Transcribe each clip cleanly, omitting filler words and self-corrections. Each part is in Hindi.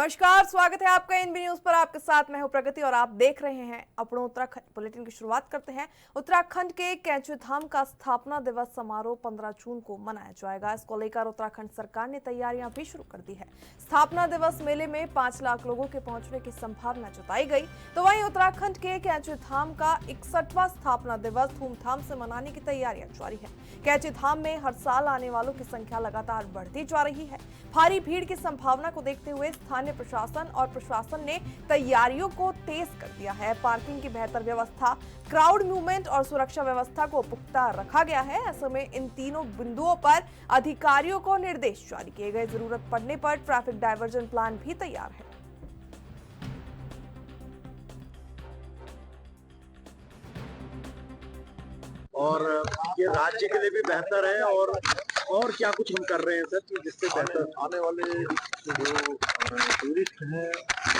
नमस्कार, स्वागत है आपका एनबी न्यूज पर। आपके साथ मैं हूं प्रगति और आप देख रहे हैं अपनों उत्तराखंड। बुलेटिन की शुरुआत करते हैं। उत्तराखंड के कैंची धाम का स्थापना दिवस समारोह 15 जून को मनाया जाएगा। इसको लेकर उत्तराखंड सरकार ने तैयारियां भी शुरू कर दी है। स्थापना दिवस मेले में 5 लाख लोगों के पहुंचने की संभावना जताई गई। तो वहीं उत्तराखंड के कैंची धाम का 61वां स्थापना दिवस धूमधाम से मनाने की तैयारियां जारी है। कैंची धाम में हर साल आने वालों की संख्या लगातार बढ़ती जा रही है। भारी भीड़ की संभावना को देखते हुए स्थानीय प्रशासन और प्रशासन ने तैयारियों को तेज कर दिया है। पार्किंग की बेहतर व्यवस्था, क्राउड मूवमेंट और सुरक्षा व्यवस्था को पुख्ता रखा गया है। ऐसे में इन तीनों बिंदुओं पर अधिकारियों को निर्देश जारी किए गए। जरूरत पड़ने पर ट्रैफिक डायवर्जन प्लान भी तैयार है। और ये राज्य के लिए भी बेहतर है। और क्या कुछ हम कर रहे हैं सर कि जिससे बेहतर आने वाले जो टूरिस्ट हैं,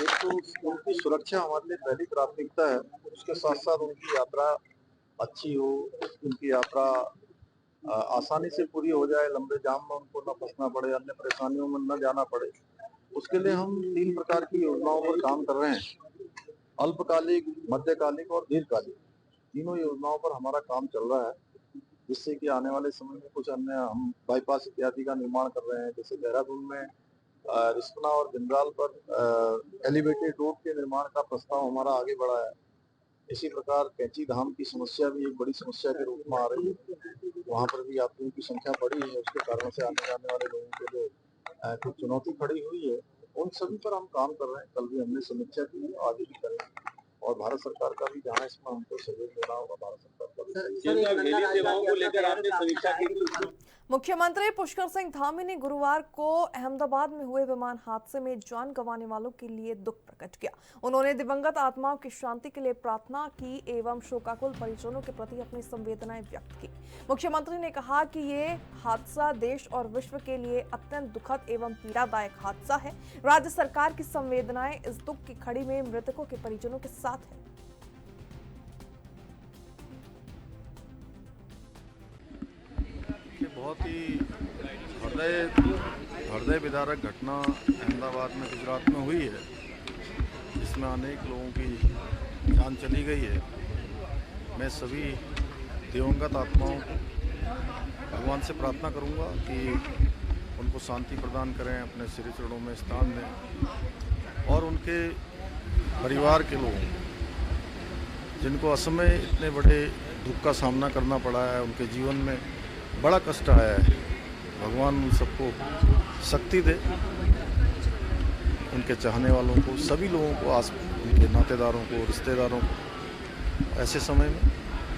एक तो उनकी सुरक्षा हमारे लिए पहली प्राथमिकता है। उसके साथ साथ उनकी यात्रा अच्छी हो, उनकी यात्रा आसानी से पूरी हो जाए, लंबे जाम में उनको न फंसना पड़े, अन्य परेशानियों में न जाना पड़े। उसके लिए हम 3 प्रकार की योजनाओं पर काम कर रहे हैं। अल्पकालिक, मध्यकालिक और दीर्घकालिक, तीनों योजनाओं पर हमारा काम चल रहा है, जिससे कि आने वाले समय में कुछ अन्य हम बाईपास इत्यादि का निर्माण कर रहे हैं। जैसे देहरादून में रिस्पना और बिंद्राल पर एलिवेटेड रोड के निर्माण का प्रस्ताव हमारा आगे बढ़ा है। इसी प्रकार कैंची धाम की समस्या भी एक बड़ी समस्या के रूप में आ रही है। वहाँ पर भी यात्रियों की संख्या बढ़ी है, उसके कारण से आने जाने वाले लोगों के लिए कुछ चुनौती खड़ी हुई है। उन सभी पर हम काम कर रहे हैं। कल भी हमने समीक्षा की, आगे भी करेंगे। और भारत सरकार का भी जहाँ इसमें हमको सहयोग देना होगा, भारत सरकार का भी। मुख्यमंत्री पुष्कर सिंह धामी ने गुरुवार को अहमदाबाद में हुए विमान हादसे में जान गंवाने वालों के लिए दुख प्रकट किया। उन्होंने दिवंगत आत्माओं की शांति के लिए प्रार्थना की एवं शोकाकुल परिजनों के प्रति अपनी संवेदनाएं व्यक्त की। मुख्यमंत्री ने कहा कि ये हादसा देश और विश्व के लिए अत्यंत दुखद एवं पीड़ादायक हादसा है। राज्य सरकार की संवेदनाएं इस दुख की घड़ी में मृतकों के परिजनों के साथ है। बहुत ही हृदय विदारक घटना अहमदाबाद में, गुजरात में हुई है, जिसमें अनेक लोगों की जान चली गई है। मैं सभी दिवंगत आत्माओं को भगवान से प्रार्थना करूंगा कि उनको शांति प्रदान करें, अपने श्री चरणों में स्थान दें। और उनके परिवार के लोगों को, जिनको असमय इतने बड़े दुख का सामना करना पड़ा है, उनके जीवन में बड़ा कष्ट आया है, भगवान उन सबको शक्ति दे। उनके चाहने वालों को, सभी लोगों को, उनके नातेदारों को, रिश्तेदारों को, ऐसे समय में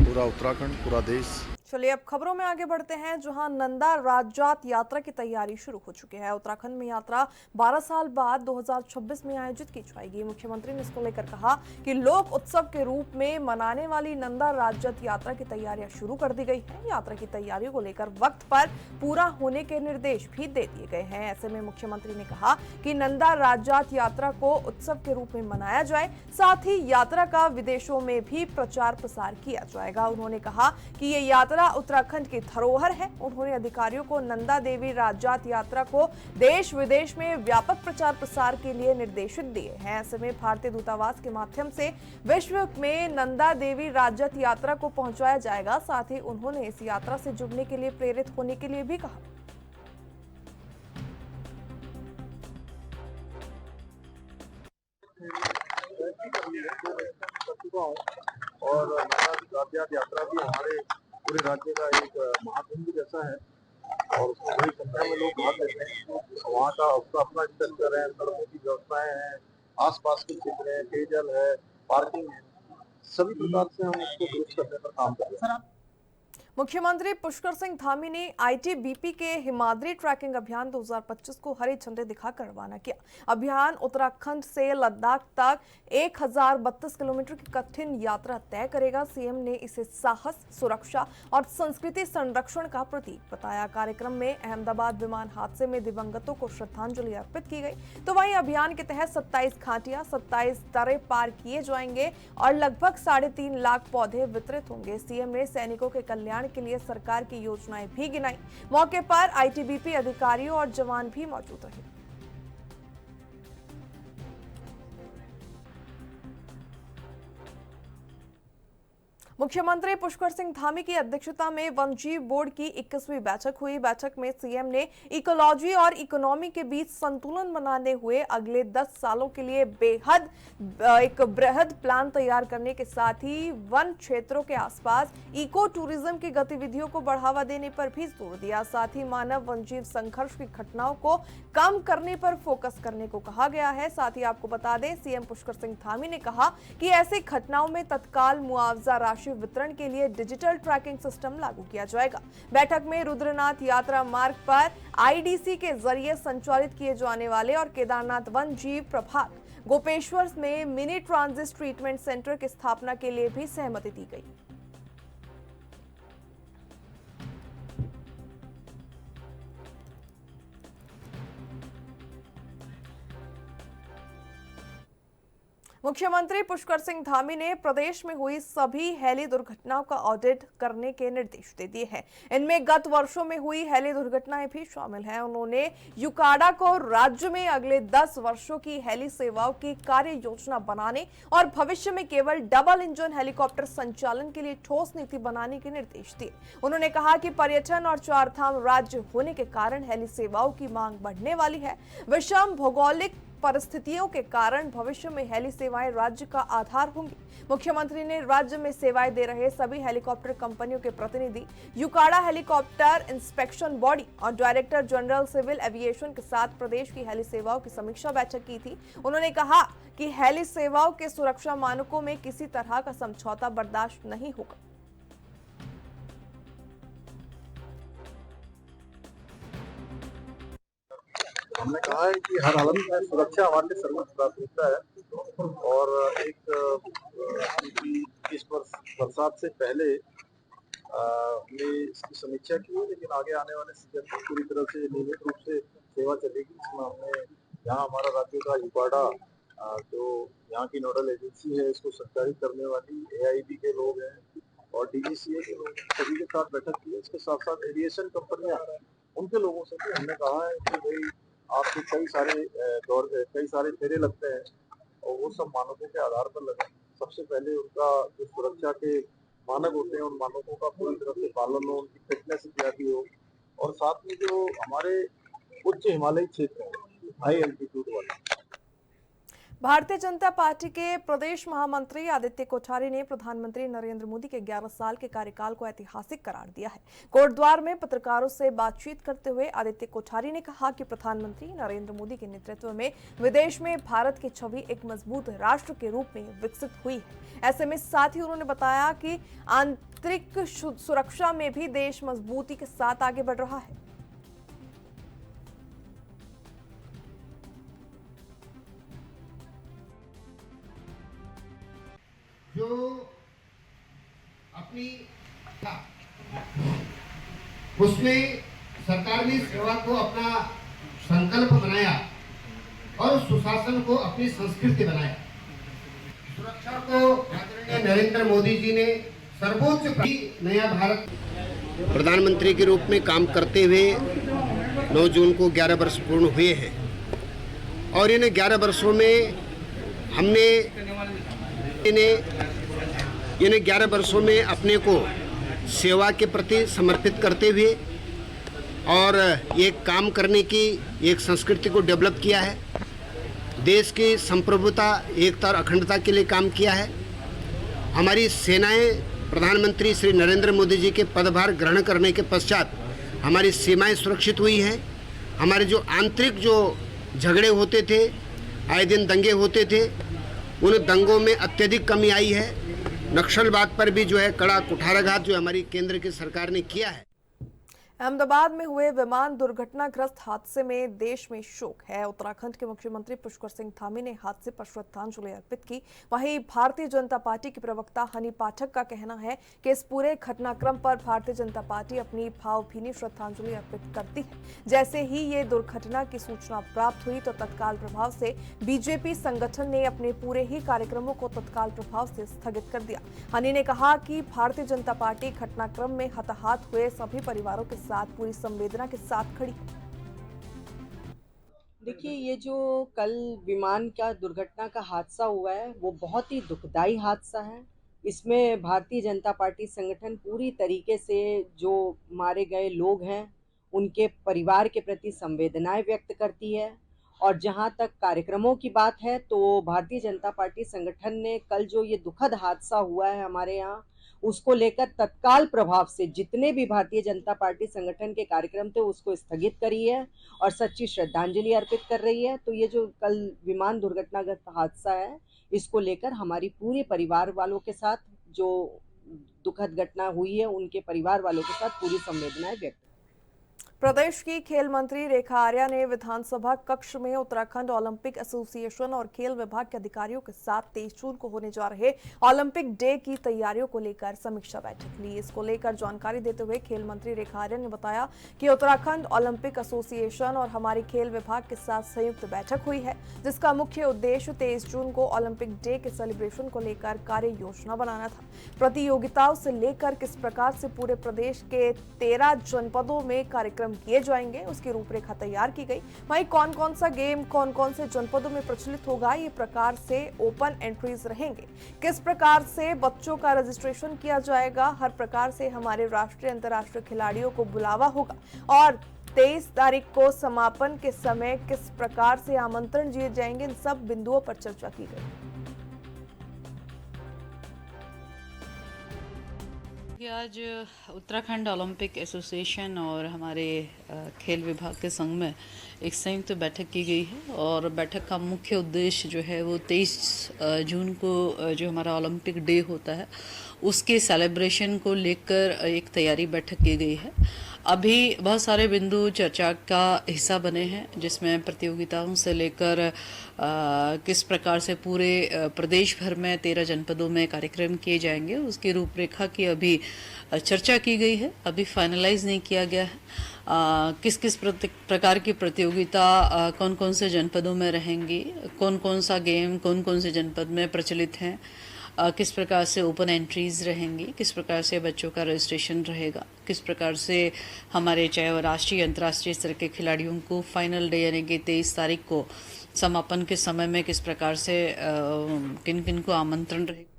पूरा उत्तराखंड, पूरा देश। चलिए अब खबरों में आगे बढ़ते हैं, जहां नंदा राजजात यात्रा की तैयारी शुरू हो चुकी है। उत्तराखंड में यात्रा 12 साल बाद 2026 में आयोजित की जाएगी। मुख्यमंत्री ने इसको लेकर कहा कि लोक उत्सव के रूप में मनाने वाली नंदा राजजात यात्रा की तैयारियां शुरू कर दी गई है। यात्रा की तैयारियों को लेकर वक्त पर पूरा होने के निर्देश भी दे दिए गए हैं। ऐसे में मुख्यमंत्री ने कहा कि नंदा राजजात यात्रा को उत्सव के रूप में मनाया जाए, साथ ही यात्रा का विदेशों में भी प्रचार प्रसार किया जाएगा। उन्होंने कहा कि ये यात्रा उत्तराखंड की धरोहर है। उन्होंने अधिकारियों को नंदा देवी राजजात यात्रा को देश विदेश में व्यापक प्रचार प्रसार के लिए निर्देशित दिए हैं। ऐसे में भारतीय दूतावास के माध्यम से विश्व में नंदा देवी राजजात यात्रा को पहुंचाया जाएगा। साथ ही उन्होंने इस यात्रा से जुड़ने के लिए प्रेरित होने के लिए भी कहा। और राजजात यात्रा भी हमारे पूरे राज्य का एक महाकुंभ जैसा है और उसमें बड़ी संख्या में लोग भाग लेते हैं। वहाँ का अपना स्ट्रक्चर है, सड़कों की व्यवस्थाएं हैं, आसपास के क्षेत्र है, पेयजल है, पार्किंग है, सभी प्रकार से हम उसको दुरुस्त करने पर काम कर रहे हैं। मुख्यमंत्री पुष्कर सिंह धामी ने आईटीबीपी के हिमाद्री ट्रैकिंग अभियान 2025 को हरी झंडी दिखाकर रवाना किया। अभियान उत्तराखंड से लद्दाख तक 1032 किलोमीटर की कठिन यात्रा तय करेगा। सीएम ने इसे साहस, सुरक्षा और संस्कृति संरक्षण का प्रतीक बताया। कार्यक्रम में अहमदाबाद विमान हादसे में दिवंगतों को श्रद्धांजलि अर्पित की गई। तो वहीं अभियान के तहत 27 घाटियां, 27 दर्रे पार किए जाएंगे और लगभग 3.5 लाख पौधे वितरित होंगे। सीएम ने सैनिकों के कल्याण के लिए सरकार की योजनाएं भी गिनाई। मौके पर आईटीबीपी अधिकारियों और जवान भी मौजूद रहे। मुख्यमंत्री पुष्कर सिंह धामी की अध्यक्षता में वनजीव बोर्ड की 21वीं बैठक हुई। बैठक में सीएम ने इकोलॉजी और इकोनॉमी के बीच संतुलन बनाने हुए अगले 10 सालों के लिए एक बृहद प्लान तैयार करने के साथ ही वन क्षेत्रों के आसपास इको टूरिज्म की गतिविधियों को बढ़ावा देने पर भी जोर दिया। साथ ही मानव वनजीव संघर्ष की घटनाओं को कम करने पर फोकस करने को कहा गया है। साथ ही आपको बता दें, सीएम पुष्कर सिंह धामी ने कहा कि ऐसी घटनाओं में तत्काल मुआवजा राशि वितरण के लिए डिजिटल ट्रैकिंग सिस्टम लागू किया जाएगा। बैठक में रुद्रनाथ यात्रा मार्ग पर आईडीसी के जरिए संचालित किए जाने वाले और केदारनाथ वन जीव प्रभाग गोपेश्वर में मिनी ट्रांजिट ट्रीटमेंट सेंटर की स्थापना के लिए भी सहमति दी गई। मुख्यमंत्री पुष्कर सिंह धामी ने प्रदेश में हुई सभी हेली दुर्घटनाओं का ऑडिट करने के निर्देश दे दिए हैं। इनमें गत वर्षों में हुई हेली दुर्घटनाएं भी शामिल हैं। उन्होंने यूकाडा को राज्य में अगले 10 वर्षों की हेली सेवाओं की कार्य योजना बनाने और भविष्य में केवल डबल इंजन हेलीकॉप्टर संचालन के लिए ठोस नीति बनाने के निर्देश दिए। उन्होंने कहा कि पर्यटन और चारधाम राज्य होने के कारण हेली सेवाओं की मांग बढ़ने वाली है। विषम भौगोलिक परिस्थितियों के कारण भविष्य में हेली सेवाएं राज्य का आधार होंगी। मुख्यमंत्री ने राज्य में सेवाएं दे रहे सभी हेलीकॉप्टर कंपनियों के प्रतिनिधि, यूकाडा हेलीकॉप्टर इंस्पेक्शन बॉडी और डायरेक्टर जनरल सिविल एविएशन के साथ प्रदेश की हेली सेवाओं की समीक्षा बैठक की थी। उन्होंने कहा कि हेली सेवाओं के सुरक्षा मानकों में किसी तरह का समझौता बर्दाश्त नहीं होगा। हमने कहा है कि हर हालत में सुरक्षा हमारे लिए सर्वोच्च प्राथमिकता है और इस वर्ष बरसात से पहले हमने इसकी समीक्षा की है, लेकिन आगे आने वाले सीजन में पूरी तरह से नियमित रूप से सेवा चलेगी। इसमें हमने यहाँ हमारा राज्य का यूकाडा जो यहाँ की नोडल एजेंसी है, इसको संचालित करने वाली AIB के लोग हैं और DGCA के लोग सभी के साथ बैठक की है। इसके साथ साथ एविएशन कंपनियां, उनके लोगों से भी हमने कहा है कि भाई आपके कई सारे फेरे लगते हैं और वो सब मानकों के आधार पर लगे। सबसे पहले उनका जो सुरक्षा के मानक होते हैं, उन मानकों का पूरी तरह से पालन हो, उनकी फिटनेस इत्यादि हो, और साथ में जो हमारे उच्च हिमालयी क्षेत्र है, हाई एल्टीट्यूड वाले। भारतीय जनता पार्टी के प्रदेश महामंत्री आदित्य कोठारी ने प्रधानमंत्री नरेंद्र मोदी के 11 साल के कार्यकाल को ऐतिहासिक करार दिया है। कोटद्वार में पत्रकारों से बातचीत करते हुए आदित्य कोठारी ने कहा कि प्रधानमंत्री नरेंद्र मोदी के नेतृत्व में विदेश में भारत की छवि एक मजबूत राष्ट्र के रूप में विकसित हुई है। ऐसे में साथ ही उन्होंने बताया कि आंतरिक सुरक्षा में भी देश मजबूती के साथ आगे बढ़ रहा है। जो अपनी था उसमें सरकार ने सेवा को अपना संकल्प बनाया और सुशासन को अपनी संस्कृति बनाया। सुरक्षा को आदरणीय नरेंद्र मोदी जी ने सर्वोच्च नया भारत प्रधानमंत्री के रूप में काम करते हुए 9 जून को 11 वर्ष पूर्ण हुए हैं और इन 11 वर्षों में हमने इन 11 वर्षों में अपने को सेवा के प्रति समर्पित करते हुए और एक काम करने की एक संस्कृति को डेवलप किया है। देश की संप्रभुता, एकता और अखंडता के लिए काम किया है। हमारी सेनाएं प्रधानमंत्री श्री नरेंद्र मोदी जी के पदभार ग्रहण करने के पश्चात हमारी सीमाएं सुरक्षित हुई हैं। हमारे जो आंतरिक जो झगड़े होते थे, आए दिन दंगे होते थे, उन दंगों में अत्यधिक कमी आई है। नक्सलवाद पर भी जो है कड़ा कुठाराघात जो हमारी केंद्र की सरकार ने किया है। अहमदाबाद में हुए विमान दुर्घटनाग्रस्त हादसे में देश में शोक है। उत्तराखंड के मुख्यमंत्री पुष्कर सिंह धामी ने हादसे पर श्रद्धांजलि अर्पित की। वहीं भारतीय जनता पार्टी की प्रवक्ता हनी पाठक का कहना है कि इस पूरे घटनाक्रम पर भारतीय जनता पार्टी अपनी भावभीनी श्रद्धांजलि अर्पित करती है। जैसे ही ये दुर्घटना की सूचना प्राप्त हुई तो तत्काल प्रभाव से बीजेपी संगठन ने अपने पूरे ही कार्यक्रमों को तत्काल प्रभाव से स्थगित कर दिया। हनी ने कहा कि भारतीय जनता पार्टी घटनाक्रम में हताहत हुए सभी परिवारों के साथ पूरी संवेदना के साथ खड़ी। देखिए, ये जो कल विमान का दुर्घटना का हादसा हुआ है वो बहुत ही दुखदाई हादसा है। इसमें भारतीय जनता पार्टी संगठन पूरी तरीके से जो मारे गए लोग हैं उनके परिवार के प्रति संवेदनाएं व्यक्त करती है। और जहां तक कार्यक्रमों की बात है तो भारतीय जनता पार्टी संगठन ने कल जो ये दुखद हादसा हुआ है हमारे यहाँ, उसको लेकर तत्काल प्रभाव से जितने भी भारतीय जनता पार्टी संगठन के कार्यक्रम थे उसको स्थगित करी है और सच्ची श्रद्धांजलि अर्पित कर रही है। तो ये जो कल विमान दुर्घटनाग्रस्त हादसा है, इसको लेकर हमारी पूरे परिवार वालों के साथ, जो दुखद घटना हुई है उनके परिवार वालों के साथ पूरी संवेदनाएं व्यक्त। प्रदेश की खेल मंत्री रेखा आर्या ने विधानसभा कक्ष में उत्तराखंड ओलंपिक एसोसिएशन और खेल विभाग के अधिकारियों के साथ 23 जून को होने जा रहे ओलंपिक डे की तैयारियों को लेकर समीक्षा बैठक ली। इसको लेकर जानकारी देते हुए खेल मंत्री रेखा आर्या ने बताया कि उत्तराखंड ओलंपिक एसोसिएशन और हमारी खेल विभाग के साथ संयुक्त बैठक हुई है, जिसका मुख्य उद्देश्य 23 जून को ओलंपिक डे के सेलिब्रेशन को लेकर कार्य योजना बनाना था। प्रतियोगिताओं से लेकर किस प्रकार से पूरे प्रदेश के 13 जनपदों में कार्यक्रम किए जाएंगे, उसकी रूपरेखा तैयार की गई। वहीं कौन कौन सा गेम कौन कौन से जनपदों में प्रचलित होगा, ये प्रकार से ओपन एंट्रीज रहेंगे, किस प्रकार से बच्चों का रजिस्ट्रेशन किया जाएगा, हर प्रकार से हमारे राष्ट्रीय अंतर्राष्ट्रीय खिलाड़ियों को बुलावा होगा और 23 तारीख को समापन के समय किस प्रकार से आमंत्रण दिए जाएंगे, इन सब बिंदुओं पर चर्चा की गई। आज उत्तराखंड ओलंपिक एसोसिएशन और हमारे खेल विभाग के संग में एक संयुक्त बैठक की गई है और बैठक का मुख्य उद्देश्य जो है वो 23 जून को जो हमारा ओलंपिक डे होता है उसके सेलिब्रेशन को लेकर एक तैयारी बैठक की गई है। अभी बहुत सारे बिंदु चर्चा का हिस्सा बने हैं, जिसमें प्रतियोगिताओं से लेकर किस प्रकार से पूरे प्रदेश भर में 13 जनपदों में कार्यक्रम किए जाएंगे, उसकी रूपरेखा की अभी चर्चा की गई है। अभी फाइनलाइज नहीं किया गया है किस किस प्रकार की प्रतियोगिता कौन कौन से जनपदों में रहेंगी, कौन कौन सा गेम कौन कौन से जनपद में प्रचलित हैं, किस प्रकार से ओपन एंट्रीज रहेंगी, किस प्रकार से बच्चों का रजिस्ट्रेशन रहेगा, किस प्रकार से हमारे चाहे वो राष्ट्रीय अंतर्राष्ट्रीय स्तर के खिलाड़ियों को फाइनल डे यानी कि 23 तारीख को समापन के समय में किस प्रकार से किन किन को आमंत्रण रहेगा।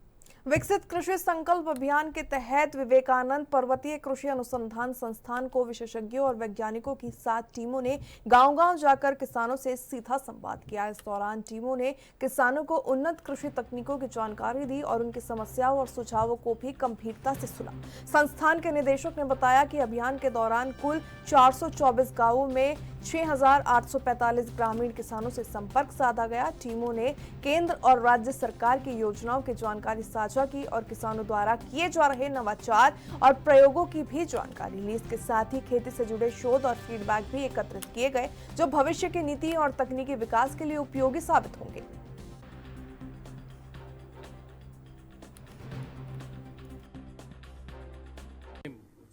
विकसित कृषि संकल्प अभियान के तहत विवेकानंद पर्वतीय कृषि अनुसंधान संस्थान को विशेषज्ञों और वैज्ञानिकों की 7 टीमों ने गांव-गांव जाकर किसानों से सीधा संवाद किया। इस दौरान टीमों ने किसानों को उन्नत कृषि तकनीकों की जानकारी दी और उनकी समस्याओं और सुझावों को भी गंभीरता से सुना। संस्थान के निदेशक ने बताया कि अभियान के दौरान कुल 424 गाँवों में 6,845 ग्रामीण किसानों से संपर्क साधा गया। टीमों ने केंद्र और राज्य सरकार की योजनाओं की जानकारी साझा की और किसानों द्वारा किए जा रहे नवाचार और प्रयोगों की भी जानकारी ली। इसके साथ ही खेती से जुड़े शोध और फीडबैक भी एकत्रित किए गए, जो भविष्य की नीति और तकनीकी विकास के लिए उपयोगी साबित होंगे।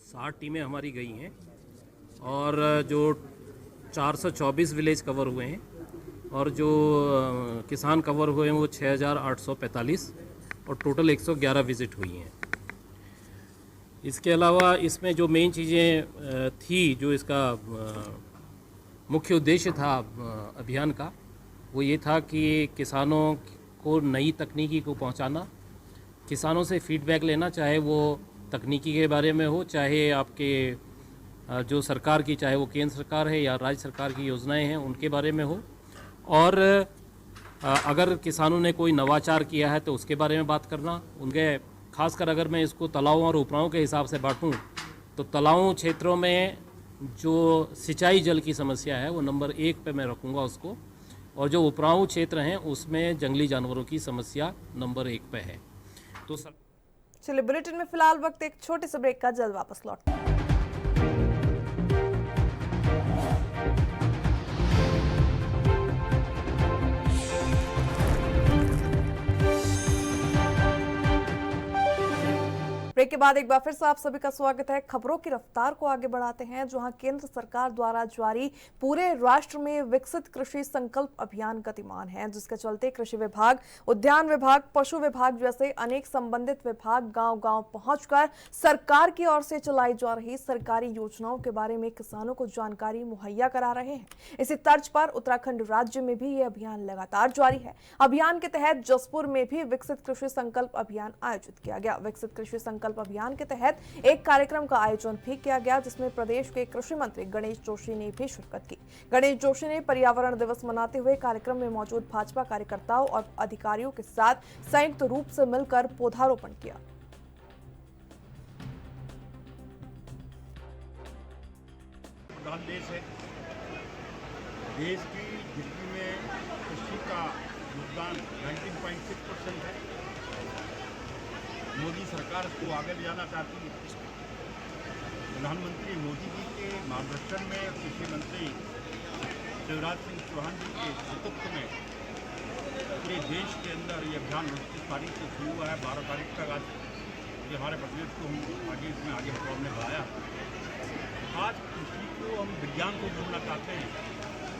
साठ टीमें हमारी गई हैं और जो 424 विलेज कवर हुए हैं और जो किसान कवर हुए हैं वो 6,845 और टोटल 111 विज़िट हुई हैं। इसके अलावा इसमें जो मेन चीज़ें थी, जो इसका मुख्य उद्देश्य था अभियान का, वो ये था कि किसानों को नई तकनीकी को पहुंचाना, किसानों से फीडबैक लेना, चाहे वो तकनीकी के बारे में हो, चाहे आपके जो सरकार की, चाहे वो केंद्र सरकार है या राज्य सरकार की योजनाएं हैं उनके बारे में हो, और अगर किसानों ने कोई नवाचार किया है तो उसके बारे में बात करना। उनके खासकर अगर मैं इसको तालाबों और उपराओं के हिसाब से बांटूं तो तालाबों क्षेत्रों में जो सिंचाई जल की समस्या है वो नंबर 1 पे मैं रखूँगा उसको, और जो उपराऊ क्षेत्र हैं उसमें जंगली जानवरों की समस्या नंबर 1 पे है। तो चलिए, बुलेटिन में फिलहाल वक्त एक छोटे से ब्रेक का, जल्द वापस लौटते हैं। ब्रेक के बाद एक बार फिर से आप सभी का स्वागत है। खबरों की रफ्तार को आगे बढ़ाते हैं, जहां केंद्र सरकार द्वारा जारी पूरे राष्ट्र में विकसित कृषि संकल्प अभियान गतिमान है, जिसके चलते कृषि विभाग, उद्यान विभाग, पशु विभाग जैसे अनेक संबंधित विभाग गांव-गांव पहुंचकर सरकार की ओर से चलाई जा रही सरकारी योजनाओं के बारे में किसानों को जानकारी मुहैया करा रहे हैं। इसी तर्ज पर उत्तराखंड राज्य में भी ये अभियान लगातार जारी है। अभियान के तहत जसपुर में भी विकसित कृषि संकल्प अभियान आयोजित किया गया। विकसित कृषि संकल्प अभियान के तहत एक कार्यक्रम का आयोजन भी किया गया, जिसमें प्रदेश के कृषि मंत्री गणेश जोशी ने भी शिरकत की। गणेश जोशी ने पर्यावरण दिवस मनाते हुए कार्यक्रम में मौजूद भाजपा कार्यकर्ताओं और अधिकारियों के साथ संयुक्त रूप से मिलकर पौधारोपण किया। प्रधान देश है। देश की जीडीपी में कृषि का योगदान 19.6% है। मोदी सरकार इसको आगे ले जाना चाहती है। प्रधानमंत्री मोदी जी के मार्गदर्शन में कृषि मंत्री शिवराज सिंह चौहान जी के नेतृत्व में पूरे देश के अंदर ये अभियान 29 तारीख से शुरू हुआ है। 12 तारीख तक आज ये हमारे प्रदेश को हम आगे इसमें आगे हमने बढ़ाया। आज कृषि को हम विज्ञान को जोड़ना चाहते हैं।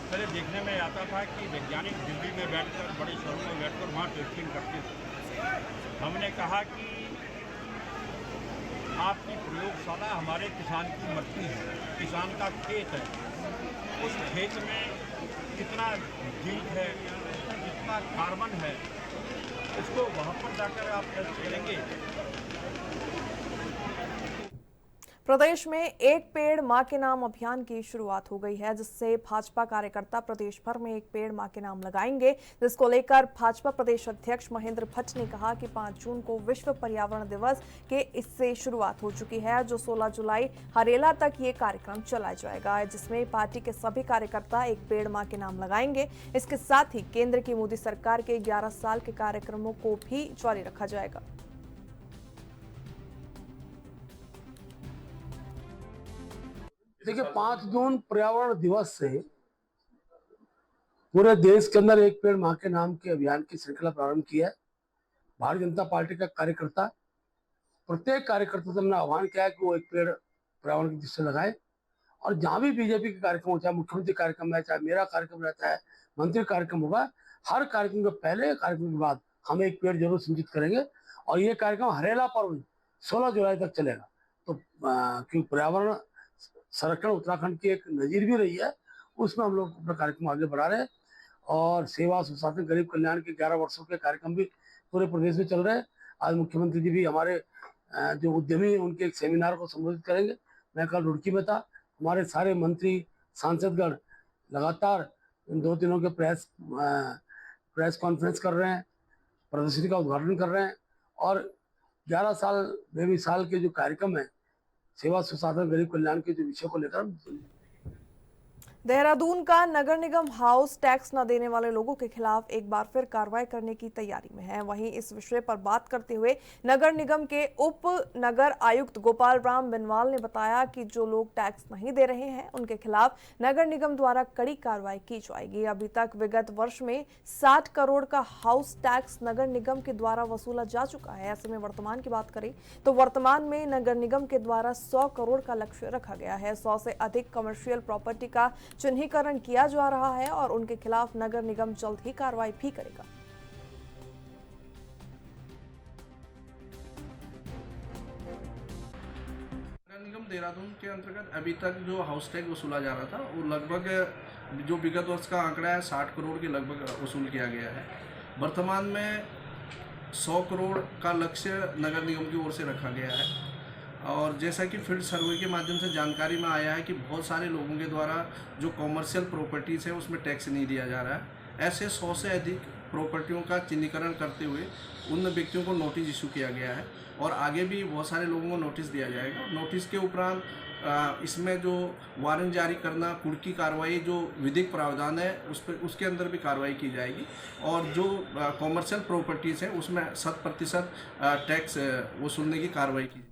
पहले देखने में आता था कि वैज्ञानिक दिल्ली में बैठकर, बड़े शहरों में बैठकर वहाँ टेस्टिंग करते थे। हमने कहा कि आपकी प्रयोगशाला हमारे किसान की मट्टी है, किसान का खेत है। उस खेत में कितना जिंक है, कितना कार्बन है, इसको वहाँ पर जाकर आप टेस्ट करेंगे। प्रदेश में एक पेड़ मां के नाम अभियान की शुरुआत हो गई है, जिससे भाजपा कार्यकर्ता प्रदेश भर में एक पेड़ मां के नाम लगाएंगे, जिसको लेकर भाजपा प्रदेश अध्यक्ष महेंद्र भट्ट ने कहा कि 5 जून को विश्व पर्यावरण दिवस के इससे शुरुआत हो चुकी है, जो 16 जुलाई हरेला तक ये कार्यक्रम चलाया जाएगा, जिसमें पार्टी के सभी कार्यकर्ता एक पेड़ मां के नाम लगाएंगे। इसके साथ ही केंद्र की मोदी सरकार के 11 साल के कार्यक्रमों को भी जारी रखा जाएगा। देखिए, 5 जून पर्यावरण दिवस से पूरे देश के अंदर एक पेड़ मां के नाम के अभियान की श्रृंखला प्रारंभ की है। भारतीय जनता पार्टी का कार्यकर्ता, प्रत्येक कार्यकर्ता से हमने आह्वान किया है कि वो एक पेड़ पर्यावरण की दृष्टि से लगाए। और जहाँ भी बीजेपी के कार्यक्रम हो, चाहे मुख्यमंत्री कार्यक्रम है, चाहे मेरा कार्यक्रम रहता है, मंत्री कार्यक्रम होगा, हर कार्यक्रम के पहले, कार्यक्रम के बाद हम एक पेड़ जरूर संचित करेंगे। और ये कार्यक्रम हरेला पर्व 16 जुलाई तक चलेगा। तो क्योंकि पर्यावरण संरक्षण उत्तराखंड की एक नजीर भी रही है, उसमें हम लोग अपना कार्यक्रम आगे बढ़ा रहे हैं। और सेवा, सुशासन, गरीब कल्याण के 11 वर्षों के कार्यक्रम भी पूरे प्रदेश में चल रहे हैं। आज मुख्यमंत्री जी भी हमारे जो उद्यमी उनके एक सेमिनार को संबोधित करेंगे। मैं कल रुड़की में था। हमारे सारे मंत्री, सांसदगण लगातार इन 2 दिनों के प्रेस कॉन्फ्रेंस कर रहे हैं, प्रदर्शनी का उद्घाटन कर रहे हैं। और 11 साल बेबी साल के जो कार्यक्रम है, सेवा, सुशासन, गरीब कल्याण के जो विषय को लेकर देहरादून का नगर निगम हाउस टैक्स न देने वाले लोगों के खिलाफ एक बार फिर कार्रवाई करने की तैयारी में है। वहीं इस विषय पर बात करते हुए नगर निगम के उप नगर आयुक्त गोपाल राम बिनवाल ने बताया कि जो लोग टैक्स नहीं दे रहे हैं, उनके खिलाफ नगर निगम द्वारा कड़ी कार्रवाई की जाएगी। अभी तक विगत वर्ष में 60 करोड़ का हाउस टैक्स नगर निगम के द्वारा वसूला जा चुका है। ऐसे में वर्तमान की बात करें तो वर्तमान में नगर निगम के द्वारा 100 करोड़ का लक्ष्य रखा गया है। 100 से अधिक कमर्शियल प्रॉपर्टी का चिन्हीकरण किया जा रहा है और उनके खिलाफ नगर निगम जल्द ही कार्रवाई भी करेगा। नगर निगम देहरादून के अंतर्गत अभी तक जो हाउस टैक्स वसूला जा रहा था, वो लगभग जो विगत वर्ष का आंकड़ा है 60 करोड़ के लगभग वसूल किया गया है। वर्तमान में 100 करोड़ का लक्ष्य नगर निगम की ओर से रखा गया है। और जैसा कि फील्ड सर्वे के माध्यम से जानकारी में आया है कि बहुत सारे लोगों के द्वारा जो कॉमर्शियल प्रॉपर्टीज़ है उसमें टैक्स नहीं दिया जा रहा है। ऐसे 100 से अधिक प्रॉपर्टियों का चिन्हीकरण करते हुए उन व्यक्तियों को नोटिस इशू किया गया है और आगे भी बहुत सारे लोगों को नोटिस दिया जाएगा। नोटिस के उपरांत इसमें जो वारंट जारी करना, कुर्की कार्रवाई जो विधिक प्रावधान है उसके अंदर भी कार्रवाई की जाएगी। और जो कॉमर्शियल प्रॉपर्टीज़ हैं उसमें 100% टैक्स वसूलने की कार्रवाई की।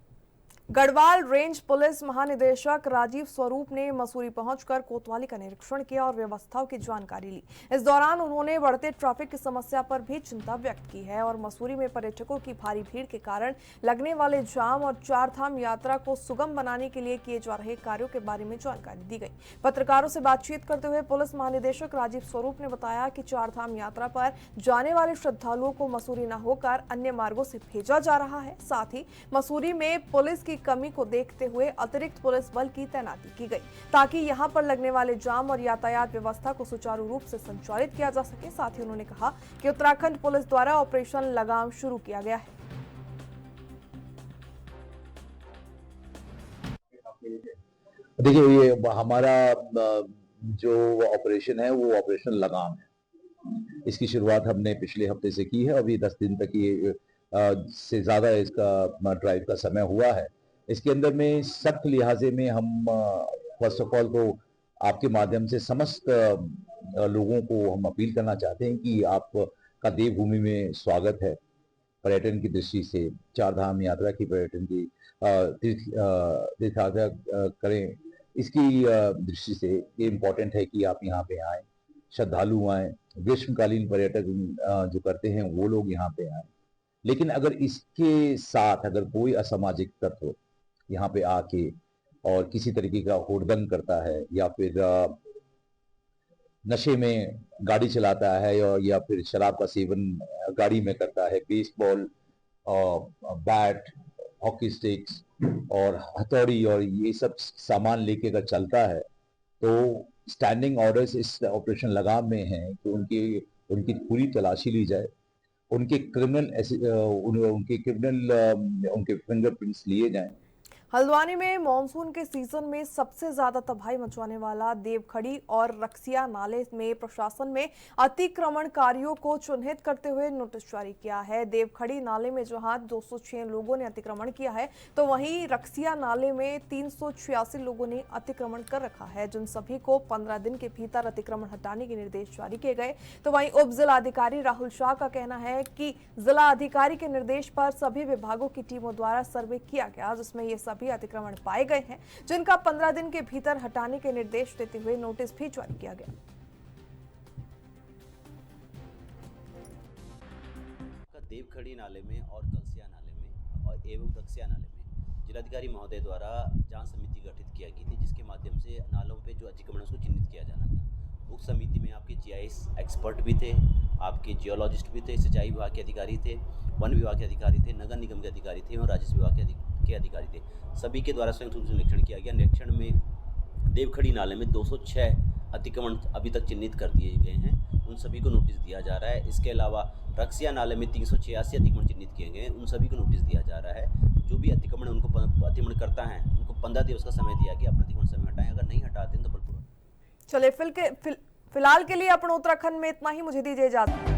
गढ़वाल रेंज पुलिस महानिदेशक राजीव स्वरूप ने मसूरी पहुंचकर कोतवाली का निरीक्षण किया और व्यवस्थाओं की जानकारी ली। इस दौरान उन्होंने बढ़ते ट्रैफिक की समस्या पर भी चिंता व्यक्त की है और मसूरी में पर्यटकों की भारी भीड़ के कारण लगने वाले जाम और चारधाम यात्रा को सुगम बनाने के लिए किए जा रहे कार्यों के बारे में जानकारी दी गई। पत्रकारों से बातचीत करते हुए पुलिस महानिदेशक राजीव स्वरूप ने बताया कि चारधाम यात्रा पर जाने वाले श्रद्धालुओं को मसूरी न होकर अन्य मार्गों से भेजा जा रहा है। साथ ही मसूरी में पुलिस की कमी को देखते हुए अतिरिक्त पुलिस बल की तैनाती की गई ताकि यहां पर लगने वाले जाम और यातायात व्यवस्था को सुचारू रूप से संचालित किया जा सके। साथ ही उन्होंने कहा कि उत्तराखंड पुलिस द्वारा ऑपरेशन लगाम शुरू किया गया है। देखिए, ये हमारा जो ऑपरेशन है वो ऑपरेशन लगाम है। इसकी शुरुआत हमने पिछले हफ्ते से की है। अभी 10 दिन तक ये से ज़्यादा इसका ड्राइव का समय हुआ है। इसके अंदर में सख्त लिहाजे में हम फर्स्ट ऑफ ऑल तो आपके माध्यम से समस्त लोगों को हम अपील करना चाहते हैं कि आपका देवभूमि में स्वागत है। पर्यटन की दृष्टि से चारधाम यात्रा की पर्यटन की तीर्थ यात्रा करें, इसकी दृष्टि से ये इम्पोर्टेंट है कि आप यहाँ पे आएँ, श्रद्धालु आएँ, ग्रीष्मकालीन पर्यटक जो करते हैं वो लोग यहाँ पे आएँ। लेकिन अगर इसके साथ अगर कोई असामाजिक तत्व यहाँ पे आके और किसी तरीके का हुड़दंग करता है या फिर नशे में गाड़ी चलाता है या फिर शराब का सेवन गाड़ी में करता है, बेसबॉल, बैट, हॉकी स्टिक्स और हथौड़ी और ये सब सामान लेके अगर चलता है तो स्टैंडिंग ऑर्डर्स इस ऑपरेशन लगाम में हैं कि उनकी पूरी तलाशी ली जाए, उनके फिंगरप्रिंट्स लिए जाएं। हल्द्वानी में मानसून के सीजन में सबसे ज्यादा तबाही मचाने वाला देवखड़ी और रक्सिया नाले में प्रशासन में अतिक्रमणकारियों को चिन्हित करते हुए नोटिस जारी किया है। देवखड़ी नाले में जहां 206 लोगों ने अतिक्रमण किया है तो वहीं रक्सिया नाले में 386 लोगों ने अतिक्रमण कर रखा है, जिन सभी को 15 दिन के भीतर अतिक्रमण हटाने के निर्देश जारी किए गए। तो वहीं उप जिलाधिकारी राहुल शाह का कहना है कि जिला अधिकारी के निर्देश पर सभी विभागों की टीमों द्वारा सर्वे किया गया, जिसमें ये सभी अतिक्रमण पाए गए हैं, जिनका 15 दिन के भीतर हटाने के निर्देश देते हुए नोटिस भी जारी किया गया। देवखड़ी नाले में और कलसिया नाले में और एवं रक्सिया नाले में जिलाधिकारी महोदय द्वारा जांच समिति गठित किया गई थी, जिसके माध्यम से नालों पे जो अतिक्रमण उसको चिन्हित किया जाना था। उक्त समिति में आपके जीआईएस एक्सपर्ट भी थे, आपके जियोलॉजिस्ट भी थे, सिंचाई विभाग के अधिकारी थे, वन विभाग के अधिकारी थे, नगर निगम के अधिकारी थे और राजस्व विभाग के अधिकारी थे। सभी के द्वारा संयुक्त रूप से निरीक्षण किया गया। निरीक्षण में देवखड़ी नाले में 206 अतिक्रमण अभी तक चिन्हित कर दिए गए हैं, उन सभी को नोटिस दिया जा रहा है। इसके अलावा रक्सिया नाले में 386 अतिक्रमण चिन्हित किए गए हैं, उन सभी को नोटिस दिया जा रहा है। जो भी अतिक्रमण अतिक्रमण करता है उनको 15 दिवस का समय दिया गया, अपना अतिक्रमण समय हटाएं, अगर नहीं हटाते हैं तो बलपूर्वक। चलिए फिलहाल के लिए अपने उत्तराखंड में इतना ही, मुझे दीजिए इजाजत।